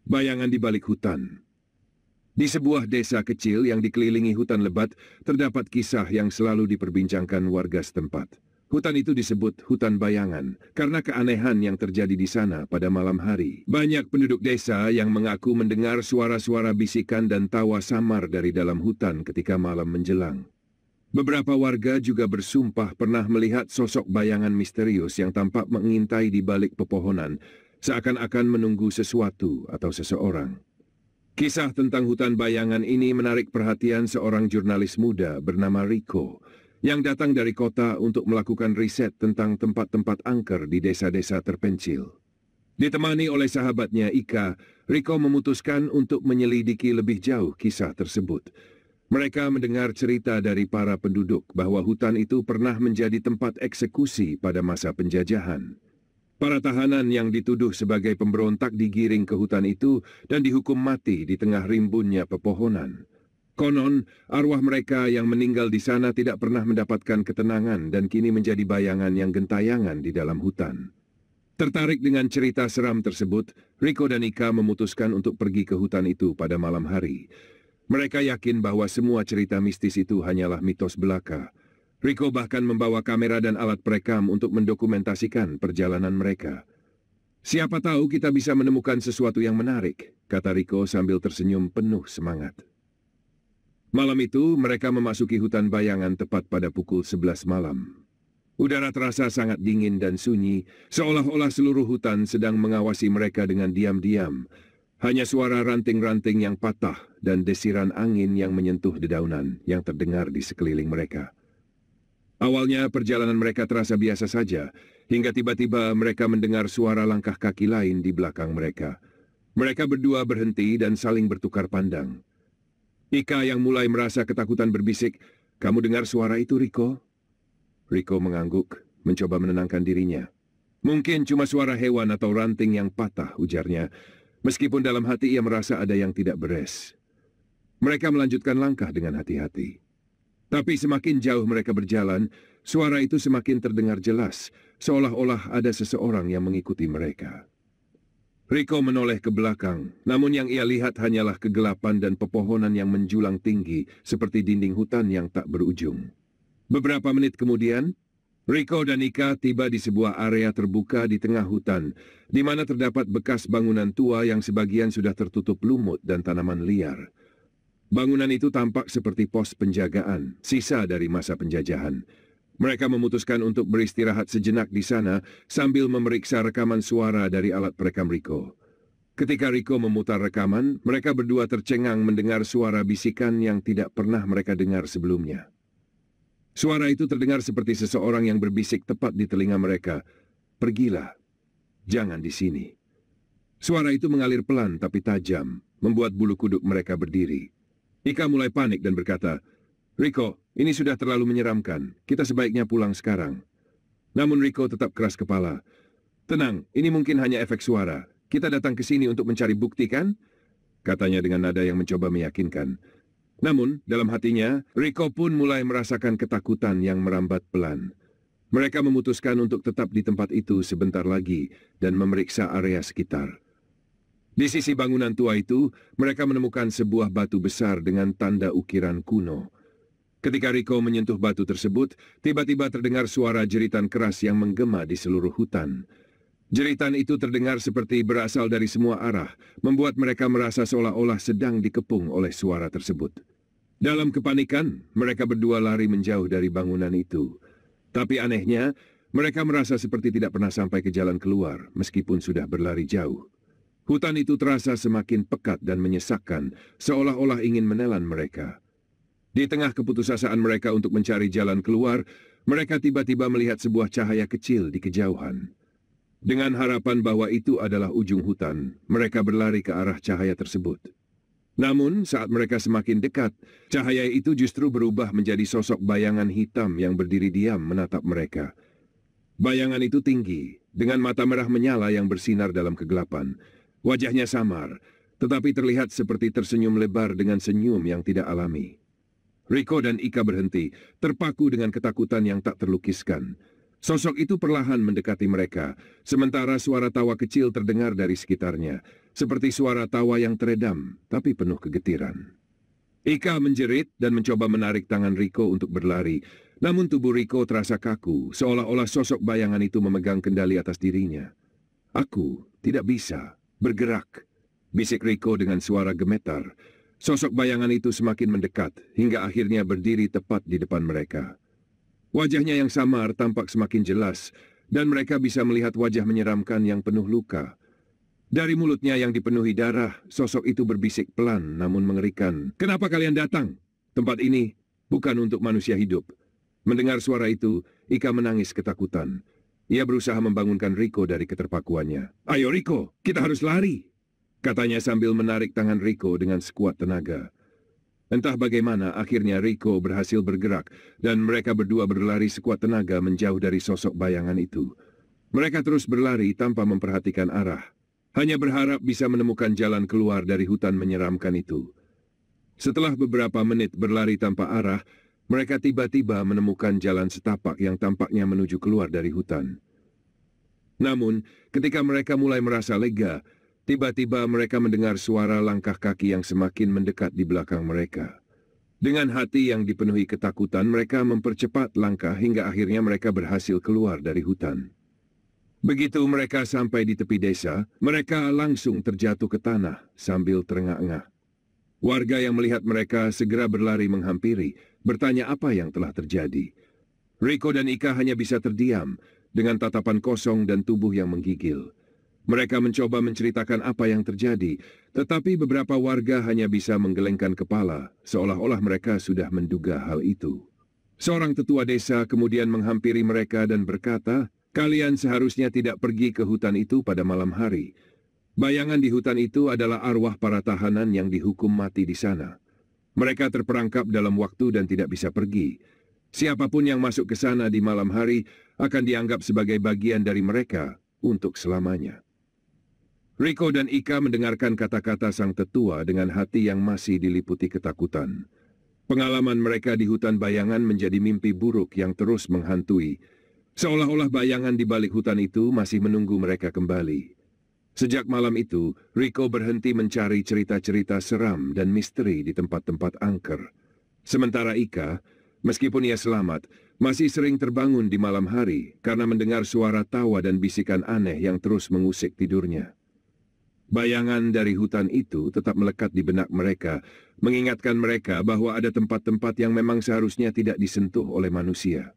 Bayangan di balik hutan. Di sebuah desa kecil yang dikelilingi hutan lebat, terdapat kisah yang selalu diperbincangkan warga setempat. Hutan itu disebut hutan bayangan karena keanehan yang terjadi di sana pada malam hari. Banyak penduduk desa yang mengaku mendengar suara-suara bisikan dan tawa samar dari dalam hutan ketika malam menjelang. Beberapa warga juga bersumpah pernah melihat sosok bayangan misterius yang tampak mengintai di balik pepohonan, seakan-akan menunggu sesuatu atau seseorang. Kisah tentang hutan bayangan ini menarik perhatian seorang jurnalis muda bernama Rico, yang datang dari kota untuk melakukan riset tentang tempat-tempat angker di desa-desa terpencil. Ditemani oleh sahabatnya Ika, Rico memutuskan untuk menyelidiki lebih jauh kisah tersebut. Mereka mendengar cerita dari para penduduk bahwa hutan itu pernah menjadi tempat eksekusi pada masa penjajahan. Para tahanan yang dituduh sebagai pemberontak digiring ke hutan itu dan dihukum mati di tengah rimbunnya pepohonan. Konon, arwah mereka yang meninggal di sana tidak pernah mendapatkan ketenangan dan kini menjadi bayangan yang gentayangan di dalam hutan. Tertarik dengan cerita seram tersebut, Rico dan Ika memutuskan untuk pergi ke hutan itu pada malam hari. Mereka yakin bahwa semua cerita mistis itu hanyalah mitos belaka. Rico bahkan membawa kamera dan alat perekam untuk mendokumentasikan perjalanan mereka. Siapa tahu kita bisa menemukan sesuatu yang menarik, kata Rico sambil tersenyum penuh semangat. Malam itu, mereka memasuki hutan bayangan tepat pada pukul 11 malam. Udara terasa sangat dingin dan sunyi, seolah-olah seluruh hutan sedang mengawasi mereka dengan diam-diam. Hanya suara ranting-ranting yang patah dan desiran angin yang menyentuh dedaunan yang terdengar di sekeliling mereka. Awalnya perjalanan mereka terasa biasa saja, hingga tiba-tiba mereka mendengar suara langkah kaki lain di belakang mereka. Mereka berdua berhenti dan saling bertukar pandang. Ika yang mulai merasa ketakutan berbisik, "Kamu dengar suara itu, Rico?" Rico mengangguk, mencoba menenangkan dirinya. "Mungkin cuma suara hewan atau ranting yang patah," ujarnya, meskipun dalam hati ia merasa ada yang tidak beres. Mereka melanjutkan langkah dengan hati-hati. Tapi semakin jauh mereka berjalan, suara itu semakin terdengar jelas, seolah-olah ada seseorang yang mengikuti mereka. Rico menoleh ke belakang, namun yang ia lihat hanyalah kegelapan dan pepohonan yang menjulang tinggi, seperti dinding hutan yang tak berujung. Beberapa menit kemudian, Rico dan Ika tiba di sebuah area terbuka di tengah hutan, di mana terdapat bekas bangunan tua yang sebagian sudah tertutup lumut dan tanaman liar. Bangunan itu tampak seperti pos penjagaan, sisa dari masa penjajahan. Mereka memutuskan untuk beristirahat sejenak di sana sambil memeriksa rekaman suara dari alat perekam Rico. Ketika Rico memutar rekaman, mereka berdua tercengang mendengar suara bisikan yang tidak pernah mereka dengar sebelumnya. Suara itu terdengar seperti seseorang yang berbisik tepat di telinga mereka, "Pergilah, jangan di sini." Suara itu mengalir pelan tapi tajam, membuat bulu kuduk mereka berdiri. Ika mulai panik dan berkata, "Rico, ini sudah terlalu menyeramkan. Kita sebaiknya pulang sekarang." Namun Rico tetap keras kepala. "Tenang, ini mungkin hanya efek suara. Kita datang ke sini untuk mencari bukti, kan?" katanya dengan nada yang mencoba meyakinkan. Namun, dalam hatinya, Rico pun mulai merasakan ketakutan yang merambat pelan. Mereka memutuskan untuk tetap di tempat itu sebentar lagi dan memeriksa area sekitar. Di sisi bangunan tua itu, mereka menemukan sebuah batu besar dengan tanda ukiran kuno. Ketika Rico menyentuh batu tersebut, tiba-tiba terdengar suara jeritan keras yang menggema di seluruh hutan. Jeritan itu terdengar seperti berasal dari semua arah, membuat mereka merasa seolah-olah sedang dikepung oleh suara tersebut. Dalam kepanikan, mereka berdua lari menjauh dari bangunan itu. Tapi anehnya, mereka merasa seperti tidak pernah sampai ke jalan keluar, meskipun sudah berlari jauh. Hutan itu terasa semakin pekat dan menyesakkan, seolah-olah ingin menelan mereka. Di tengah keputusasaan mereka untuk mencari jalan keluar, mereka tiba-tiba melihat sebuah cahaya kecil di kejauhan. Dengan harapan bahwa itu adalah ujung hutan, mereka berlari ke arah cahaya tersebut. Namun, saat mereka semakin dekat, cahaya itu justru berubah menjadi sosok bayangan hitam yang berdiri diam menatap mereka. Bayangan itu tinggi, dengan mata merah menyala yang bersinar dalam kegelapan. Wajahnya samar, tetapi terlihat seperti tersenyum lebar dengan senyum yang tidak alami. Rico dan Ika berhenti, terpaku dengan ketakutan yang tak terlukiskan. Sosok itu perlahan mendekati mereka, sementara suara tawa kecil terdengar dari sekitarnya, seperti suara tawa yang teredam, tapi penuh kegetiran. Ika menjerit dan mencoba menarik tangan Rico untuk berlari, namun tubuh Rico terasa kaku, seolah-olah sosok bayangan itu memegang kendali atas dirinya. Aku tidak bisa bergerak, bisik Rico dengan suara gemetar. Sosok bayangan itu semakin mendekat, hingga akhirnya berdiri tepat di depan mereka. Wajahnya yang samar tampak semakin jelas, dan mereka bisa melihat wajah menyeramkan yang penuh luka. Dari mulutnya yang dipenuhi darah, sosok itu berbisik pelan namun mengerikan. "Kenapa kalian datang? Tempat ini bukan untuk manusia hidup." Mendengar suara itu, Ika menangis ketakutan. Ia berusaha membangunkan Rico dari keterpakuannya. "Ayo Rico, kita harus lari," katanya sambil menarik tangan Rico dengan sekuat tenaga. Entah bagaimana, akhirnya Rico berhasil bergerak, dan mereka berdua berlari sekuat tenaga menjauh dari sosok bayangan itu. Mereka terus berlari tanpa memperhatikan arah, hanya berharap bisa menemukan jalan keluar dari hutan menyeramkan itu. Setelah beberapa menit berlari tanpa arah, mereka tiba-tiba menemukan jalan setapak yang tampaknya menuju keluar dari hutan. Namun, ketika mereka mulai merasa lega, tiba-tiba mereka mendengar suara langkah kaki yang semakin mendekat di belakang mereka. Dengan hati yang dipenuhi ketakutan, mereka mempercepat langkah hingga akhirnya mereka berhasil keluar dari hutan. Begitu mereka sampai di tepi desa, mereka langsung terjatuh ke tanah sambil terengah-engah. Warga yang melihat mereka segera berlari menghampiri, bertanya apa yang telah terjadi. Rico dan Ika hanya bisa terdiam, dengan tatapan kosong dan tubuh yang menggigil. Mereka mencoba menceritakan apa yang terjadi, tetapi beberapa warga hanya bisa menggelengkan kepala, seolah-olah mereka sudah menduga hal itu. Seorang tetua desa kemudian menghampiri mereka dan berkata, "Kalian seharusnya tidak pergi ke hutan itu pada malam hari. Bayangan di hutan itu adalah arwah para tahanan yang dihukum mati di sana. Mereka terperangkap dalam waktu dan tidak bisa pergi. Siapapun yang masuk ke sana di malam hari akan dianggap sebagai bagian dari mereka untuk selamanya." Rico dan Ika mendengarkan kata-kata sang tetua dengan hati yang masih diliputi ketakutan. Pengalaman mereka di hutan bayangan menjadi mimpi buruk yang terus menghantui. Seolah-olah bayangan di balik hutan itu masih menunggu mereka kembali. Sejak malam itu, Rico berhenti mencari cerita-cerita seram dan misteri di tempat-tempat angker. Sementara Ika, meskipun ia selamat, masih sering terbangun di malam hari karena mendengar suara tawa dan bisikan aneh yang terus mengusik tidurnya. Bayangan dari hutan itu tetap melekat di benak mereka, mengingatkan mereka bahwa ada tempat-tempat yang memang seharusnya tidak disentuh oleh manusia.